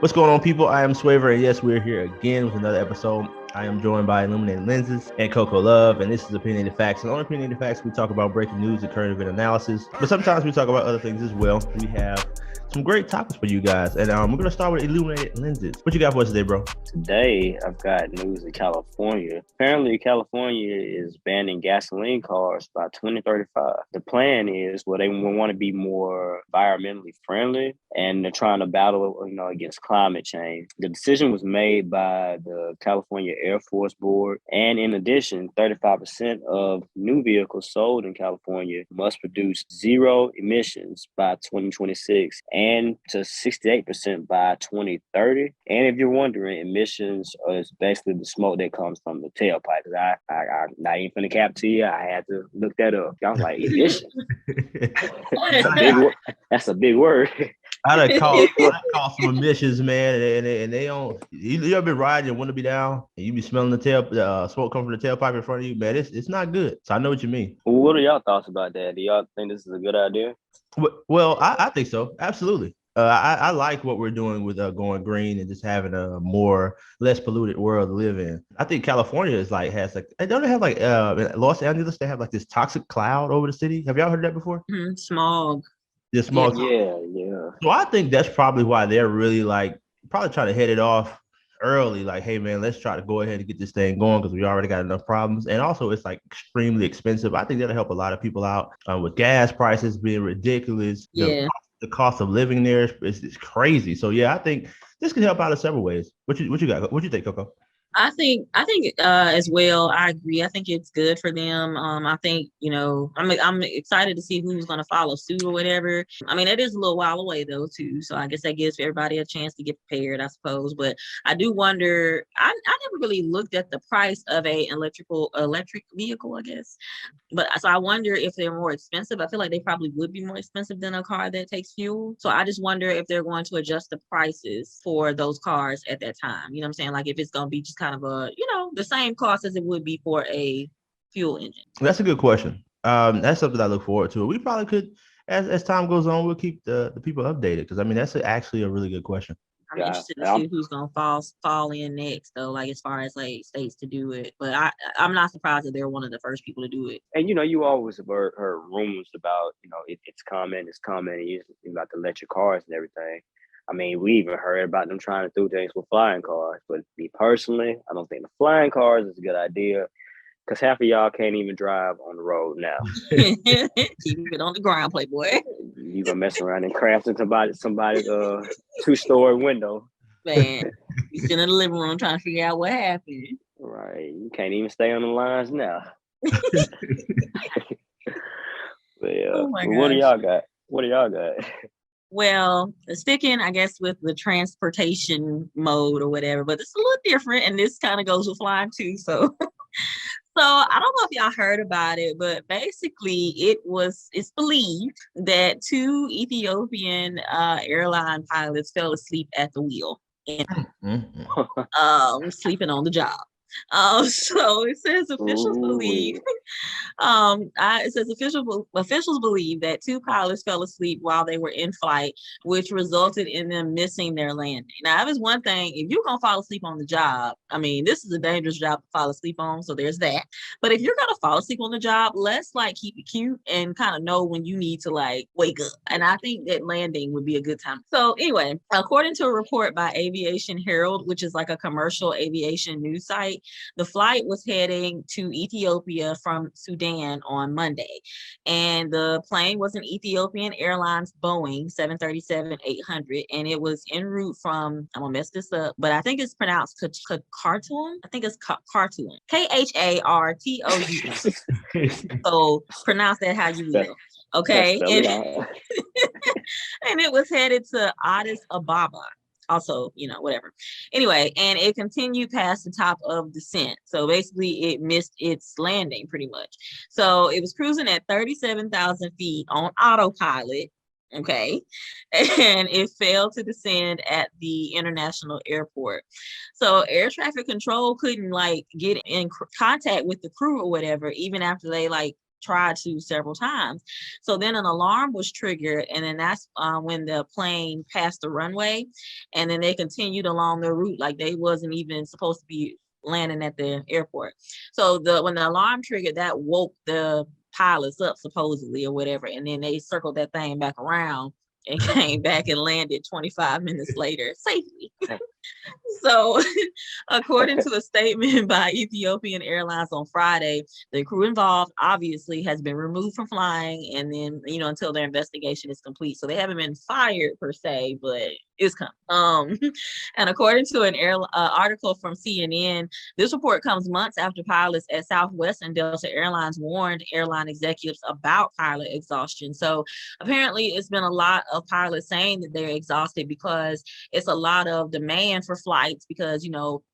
What's going on, people? I am Swavor, and yes, we're here again with another episode. I am joined by Illuminated Lenses and Coco Love, and this is Opinionated Facts. And on Opinionated Facts, we talk about breaking news and current event analysis, but sometimes we talk about other things as well. We have some great topics for you guys, and we're going to start with Illuminated Lenses. What you got for us today, bro? Today, I've got news in California. Apparently, California is banning gasoline cars by 2035. The plan is, they want to be more environmentally friendly, and they're trying to battle, against climate change. The decision was made by the California Air Force Board, and in addition, 35% of new vehicles sold in California must produce zero emissions by 2026 and to 68% by 2030. And if you're wondering, emissions is basically the smoke that comes from the tailpipe. I'm not even finna cap to you. I had to look that up. I was like, emissions. That's a big word. I call some emissions, man, and they don't. You ever been riding and want to be down, and you be smelling the smoke coming from the tailpipe in front of you, man. It's not good. So I know what you mean. What are y'all thoughts about that? Do y'all think this is a good idea? Well, I think so. Absolutely. I like what we're doing with going green and just having a less polluted world to live in. I think California don't they have in Los Angeles, they have like this toxic cloud over the city. Have y'all heard of that before? Smog. The smog. Yeah. So I think that's probably why they're really probably trying to head it off early. Like, hey man, let's try to go ahead and get this thing going because we already got enough problems. And also it's like extremely expensive. I think that'll help a lot of people out with gas prices being ridiculous. Yeah. The cost of living there is crazy. So yeah, I think this can help out in several ways. What you got? What you think, Coco? I think as well. I agree. I think it's good for them. I think I'm excited to see who's going to follow suit or whatever. I mean, it is a little while away though too, so I guess that gives everybody a chance to get prepared, I suppose. But I do wonder. I never really looked at the price of a electric vehicle, I guess. But so I wonder if they're more expensive. I feel like they probably would be more expensive than a car that takes fuel. So I just wonder if they're going to adjust the prices for those cars at that time. You know what I'm saying? Like if it's going to be just kind of the same cost as it would be for a fuel engine. That's a good question. That's something I look forward to. We probably could, as time goes on, we'll keep the people updated because I mean that's actually a really good question. I'm interested to see who's gonna fall in next, though. Like as far as like states to do it, but I'm not surprised that they're one of the first people to do it. And you always have heard rumors about it's coming about the electric cars and everything. I mean, we even heard about them trying to do things with flying cars. But me personally, I don't think the flying cars is a good idea because half of y'all can't even drive on the road now. Keep it on the ground, Playboy. You gonna mess around and crash into somebody's two-story window. Man, you sitting in the living room trying to figure out what happened. Right. You can't even stay on the lines now. But, what do y'all got? Well, sticking, I guess, with the transportation mode or whatever, but it's a little different, and this kind of goes with flying too. So I don't know if y'all heard about it, but basically it's believed that two Ethiopian airline pilots fell asleep at the wheel and sleeping on the job. So it says officials believe. It says officials believe that two pilots fell asleep while they were in flight, which resulted in them missing their landing. Now, if it's one thing, if you're gonna fall asleep on the job, I mean, this is a dangerous job to fall asleep on, so there's that. But if you're gonna fall asleep on the job, let's keep it cute and kind of know when you need to wake up. And I think that landing would be a good time. So anyway, according to a report by Aviation Herald, which is like a commercial aviation news site, the flight was heading to Ethiopia from Sudan on Monday. And the plane was an Ethiopian Airlines Boeing 737-800. And it was en route from, I'm going to mess this up, but I think it's pronounced Khartoum. I think it's Khartoum. Khartoum. So pronounce that how you will. Okay. And it was headed to Addis Ababa. Also, whatever. Anyway, and it continued past the top of descent. So basically it missed its landing pretty much. So it was cruising at 37,000 feet on autopilot. Okay. And it failed to descend at the international airport. So air traffic control couldn't get in contact with the crew or whatever, even after they tried to several times. So then an alarm was triggered, and then that's when the plane passed the runway, and then they continued along their route like they wasn't even supposed to be landing at the airport. So when the alarm triggered, that woke the pilots up supposedly or whatever, and then they circled that thing back around and came back and landed 25 minutes later safely. So, according to a statement by Ethiopian Airlines on Friday, the crew involved obviously has been removed from flying, and then until their investigation is complete. So they haven't been fired per se, but it's coming. And according to an article from CNN, this report comes months after pilots at Southwest and Delta Airlines warned airline executives about pilot exhaustion. So apparently, it's been a lot of pilots saying that they're exhausted because it's a lot of demand for flights, because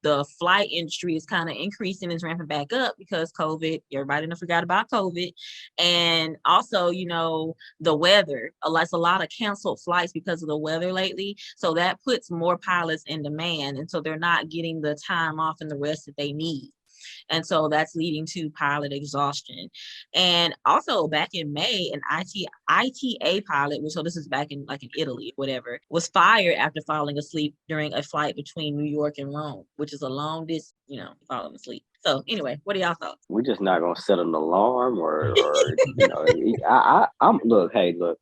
the flight industry is kind of increasing, is ramping back up because COVID. Everybody done forgot about COVID, and also the weather. It's a lot of canceled flights because of the weather lately. So that puts more pilots in demand, and so they're not getting the time off and the rest that they need. And so that's leading to pilot exhaustion. And also back in May, an ITA pilot, so this is back in Italy, whatever, was fired after falling asleep during a flight between New York and Rome, which is a long distance, falling asleep. So anyway, what are y'all thoughts? We're just not gonna set an alarm or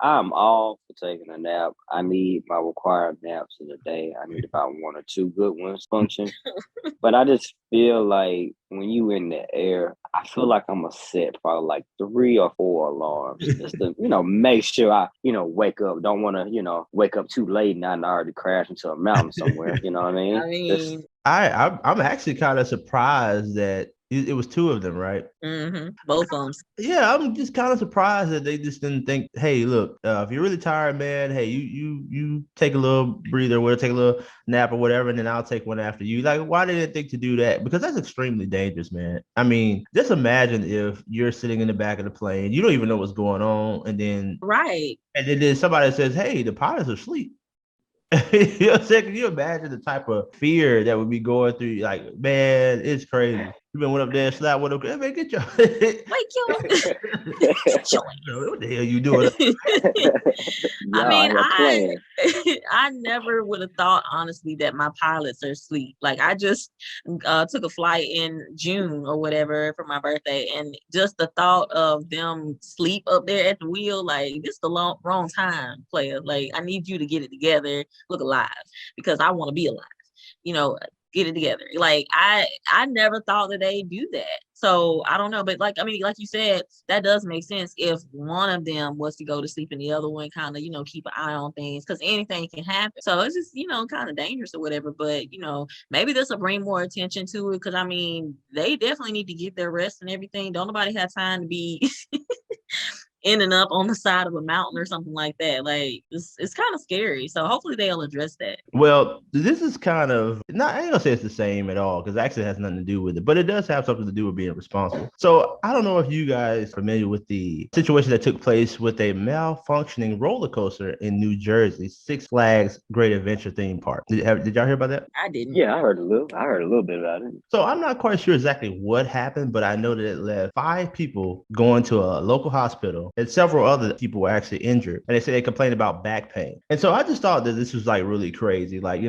I'm all for taking a nap. I need my required naps in a day. I need about 1 or 2 good ones function. But I just feel like when you in the air, I feel like I'm gonna set probably like 3 or 4 alarms just to, make sure I, wake up. Don't want to, wake up too late and I already crash into a mountain somewhere. You know what I mean? I'm actually kind of surprised that it was 2 of them, right? Mm-hmm. Both of them. Yeah, I'm just kind of surprised that they just didn't think, hey, look, if you're really tired, man, hey, you take a little breather, or take a little nap or whatever, and then I'll take one after you. Like, why did they think to do that? Because that's extremely dangerous, man. I mean, just imagine if you're sitting in the back of the plane, you don't even know what's going on, and then somebody says, hey, the pilot's asleep. You know what I'm saying? Can you imagine the type of fear that would be going through? Like, man, it's crazy. You been went up there and slapped one of them. Hey, man, get your wake you. What the hell you doing? I mean, I never would have thought, honestly, that my pilots are asleep. Like, I just took a flight in June or whatever for my birthday, and just the thought of them sleep up there at the wheel, like, this is the wrong time, player. Like, I need you to get it together, look alive, because I want to be alive. Get it together. Like, I never thought that they do that. So I don't know, but like you said, that does make sense if one of them was to go to sleep and the other one kind of, keep an eye on things, because anything can happen. So it's just, kind of dangerous or whatever. But, maybe this will bring more attention to it, because they definitely need to get their rest and everything. Don't nobody have time to be ending up on the side of a mountain or something like that. Like, it's kind of scary. So hopefully they'll address that. Well, this is kind of I ain't gonna say it's the same at all, because it actually has nothing to do with it, but it does have something to do with being responsible. So I don't know if you guys are familiar with the situation that took place with a malfunctioning roller coaster in New Jersey, Six Flags Great Adventure theme park. Did y'all hear about that? I didn't. Yeah, I heard a little bit about it. So I'm not quite sure exactly what happened, but I know that it left 5 people going to a local hospital, and several other people were actually injured, and they said they complained about back pain. And so I just thought that this was like really crazy. Like,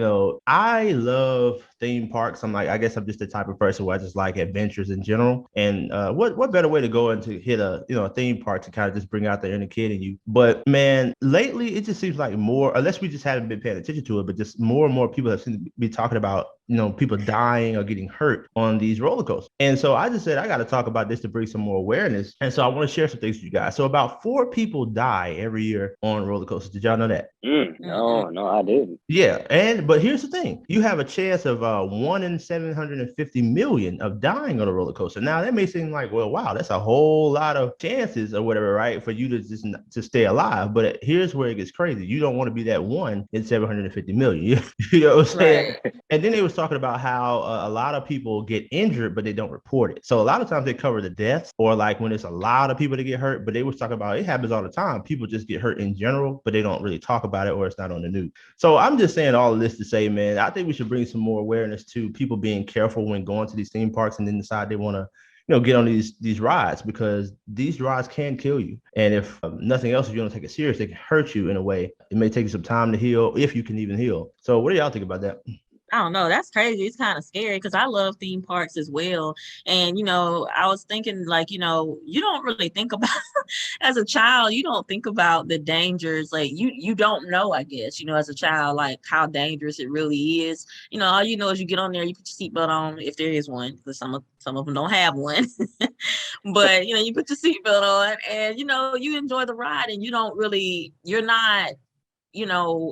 I love theme parks. I guess I'm just the type of person who I just like adventures in general. And what better way to go and to hit a theme park to kind of just bring out the inner kid in you. But man, lately it just seems like more, unless we just haven't been paying attention to it, but just more and more people have seemed to be talking about people dying or getting hurt on these roller coasters. And so I just said, I got to talk about this to bring some more awareness. And so I want to share some things with you guys. So about 4 people die every year on roller coasters. Did y'all know that? No, I didn't. Yeah. But here's the thing. You have a chance of 1 in 750 million of dying on a roller coaster. Now that may seem like, well, wow, that's a whole lot of chances or whatever, right? For you to just to stay alive. But here's where it gets crazy. You don't want to be that 1 in 750 million. You know what I'm saying? Right. And then they was talking about how a lot of people get injured, but they don't report it. So a lot of times they cover the deaths, or like when it's a lot of people that get hurt, but they was talking about it happens all the time. People just get hurt in general, but they don't really talk about it, or it's not on the news. So I'm just saying all of this to say, man, I think we should bring some more awareness to people being careful when going to these theme parks and then decide they want to get on these rides, because these rides can kill you. And if nothing else, if you don't take it serious, they can hurt you in a way. It may take you some time to heal, if you can even heal. So what do y'all think about that? I don't know. That's crazy. It's kind of scary because I love theme parks as well. And, I was thinking like, you don't really think about as a child, you don't think about the dangers. Like you don't know, I guess, as a child, like how dangerous it really is. All you know is you get on there, you put your seatbelt on if there is one, because some of them don't have one. But, you put your seatbelt on and, you enjoy the ride, and you're not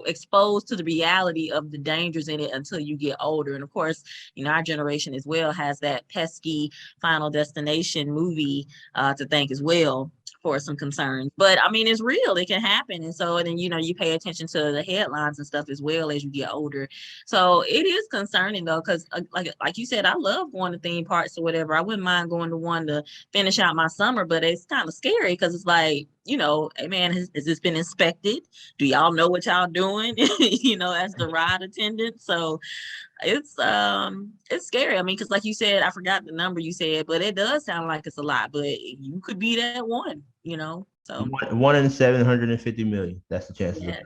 exposed to the reality of the dangers in it until you get older. And of course, our generation as well has that pesky Final Destination movie to thank as well for some concerns. But I mean, it's real. It can happen. And so then, you pay attention to the headlines and stuff as well as you get older. So it is concerning though, because like you said, I love going to theme parks or whatever. I wouldn't mind going to one to finish out my summer, but it's kind of scary because it's like, hey man, has this been inspected? Do y'all know what y'all doing? As the ride attendant. So it's scary. I mean, because like you said, I forgot the number you said, but it does sound like it's a lot. But you could be that one, So 1 in 750 million. That's the chances. Yeah.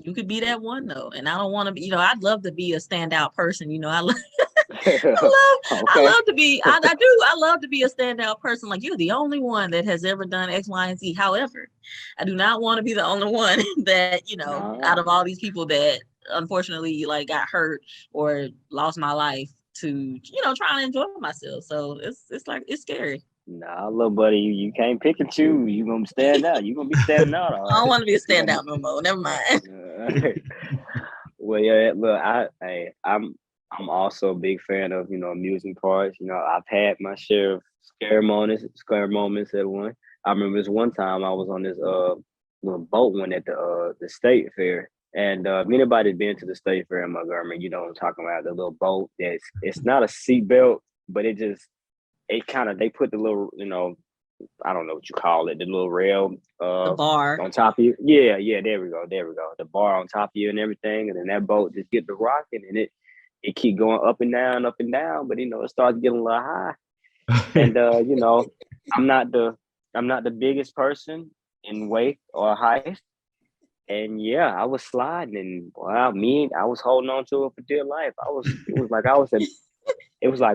You could be that one though, and I don't want to be. I'd love to be a standout person. I love. I love to be. I do. I love to be a standout person. Like, you're the only one that has ever done X, Y, and Z. However, I do not want to be the only one that out of all these people that unfortunately like got hurt or lost my life to trying to enjoy myself. So it's scary. Nah, little buddy, you can't pick and choose. You gonna stand out. You gonna be standing out. All right. I don't want to be a standout no more. Never mind. Well, yeah, look, I'm also a big fan of amusement parks. I've had my share of scare moments at one. I remember this one time I was on this little boat one at the state fair. And if anybody's been to the state fair in Montgomery, you know what I'm talking about, the little boat. It's not a seatbelt, but they put the little, I don't know what you call it, the little rail the bar on top of you. Yeah, there we go. The bar on top of you and everything. And then that boat just get to rocking, and it keep going up and down, but it starts getting a little high. And I'm not the biggest person in weight or height. And yeah, I was sliding, and wow, I was holding on to it for dear life. It was like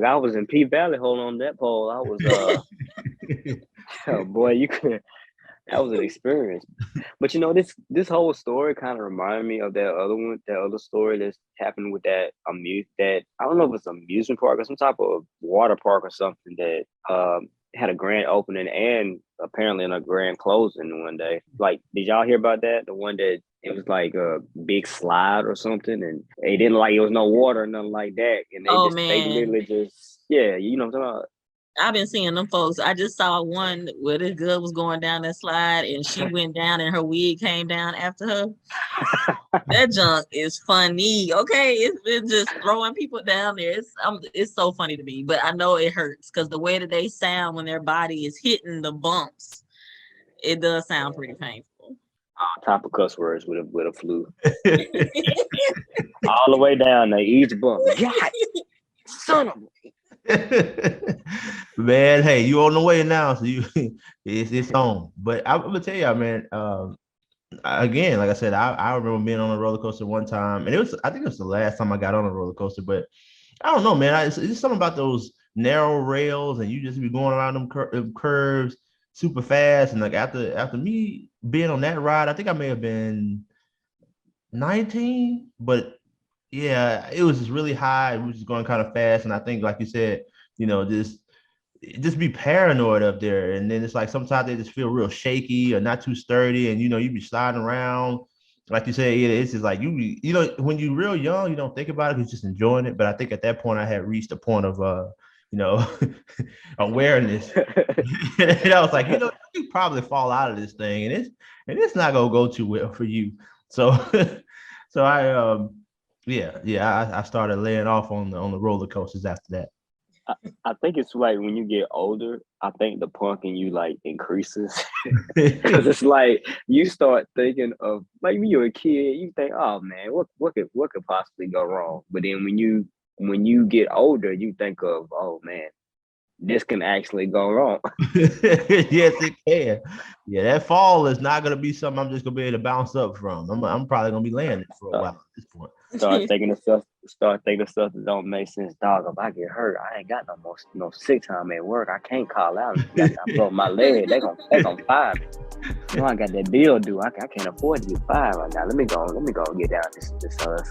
I was in P Valley holding on to that pole. I was oh boy, that was an experience. But this whole story kind of reminded me of that other story that's happened with that I don't know if it's an amusement park or some type of water park or something that had a grand opening and apparently a grand closing one day. Like, did y'all hear about that? The one that it was like a big slide or something, and they didn't it was no water or nothing like that. And they literally just, yeah, you know what I'm talking about? I've been seeing them folks. I just saw one where this girl was going down that slide and she went down and her wig came down after her. That junk is funny. Okay, it's been just throwing people down there. It's so funny to me, but I know it hurts because the way that they sound when their body is hitting the bumps, it does sound pretty painful. All type of cuss words with a flu. All the way down there, each bump. God, son of man, hey, you on the way now, so it's on. But I'm gonna tell y'all, man. Again, like I said, I remember being on a roller coaster one time, and I think it was the last time I got on a roller coaster. But I don't know, man. It's something about those narrow rails, and you just be going around them curves super fast. And like after me being on that ride, I think I may have been 19, but yeah, it was just really high. It was just going kind of fast. And I think, like you said, just be paranoid up there. And then it's like sometimes they just feel real shaky or not too sturdy. And, you be sliding around. Like you said, it's just like, when you're real young, you don't think about it, you're just enjoying it. But I think at that point I had reached a point of, awareness. And I was like, you probably fall out of this thing. And it's not going to go too well for you. So, I started laying off on the roller coasters after that. I think it's like when you get older, I think the punk in you like increases because it's like you start thinking of like when you're a kid, you think, oh man, what could possibly go wrong? But then when you get older, you think of, oh man, this can actually go wrong. Yes, it can. Yeah, that fall is not gonna be something I'm just gonna be able to bounce up from. I'm probably gonna be laying for a while at this point. Start thinking of stuff that don't make sense. Dog, if I get hurt, I ain't got no sick time at work. I can't call out. I broke my leg. They gonna fire me. You know, I got that bill due. I can't afford to get fired right now. Let me go get down this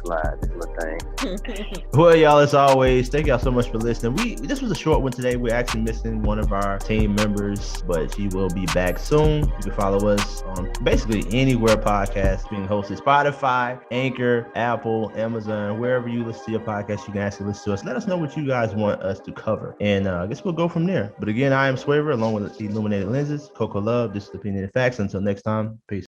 slide, this little thing. Well, y'all, as always, thank y'all so much for listening. This was a short one today. We're actually missing one of our team members, but she will be back soon. You can follow us on basically anywhere podcasts being hosted: Spotify, Anchor, Apple, Amazon, wherever you listen to your podcast. You can actually listen to us. Let us know what you guys want us to cover, and I guess we'll go from there. But again, I am Swavor, along with Illuminated Lenses, Coco Love. This is Opinionated Facts. Until next time, peace.